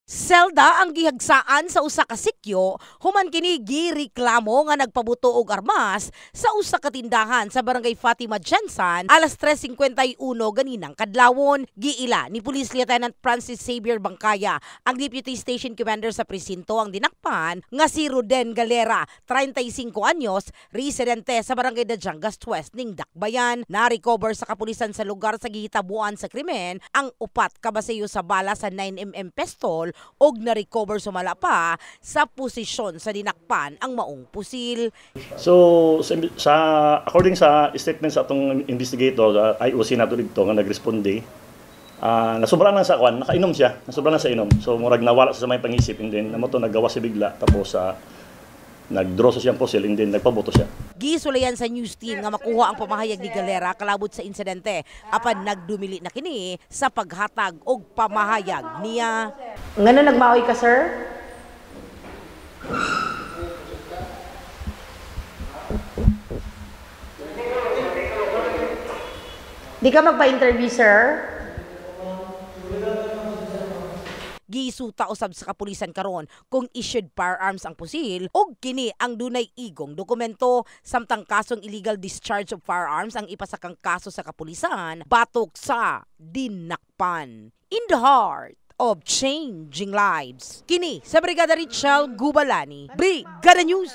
Selda ang gihagsaan sa usa ka sikyo human kini gireklamo nga nagpabuto og armas sa usa ka tindahan sa barangay Fatima Jensen alas 3:51 ganinang kadlawon. Giila ni Police Lieutenant Francis Xavier Bangkaya, ang Deputy Station Commander sa presinto, ang dinakpan nga si Ruden Galera, 35 anyos, residente sa barangay Dajangas West ning Dakbayan. Na-recover sa kapulisan sa lugar sa gihitabuan sa krimen ang upat ka baseyo sa bala sa 9mm pistol og na-recover sumala pa sa posisyon sa dinakpan ang maong pusil. So according sa statement sa atong investigator, IOC nato dito nga nagresponde, nasubra lang sa kwan, nakainom siya, nasubra lang sa inom. So murag nawala sa may pangisip, and then namo to naggawa si bigla, tapos nagdraw sa siyang pusil, and then nagpaboto siya. Gisulayan sa news team nga makuha ang pamahayag ni Galera kalabot sa insidente apan nagdumili na kini sa paghatag og pamahayag niya. Ngano nagmaoy ka, sir? Di ka magpa-interview, sir? Gisuta usab sa kapulisan karon kung issued firearms ang pusil og kini ang dunay igong dokumento. Samtang kasong illegal discharge of firearms ang ipasakang kaso sa kapulisan batok sa dinakpan. In the heart of changing lives, kini sa Brigada Richelle Gubalani, Brigada News.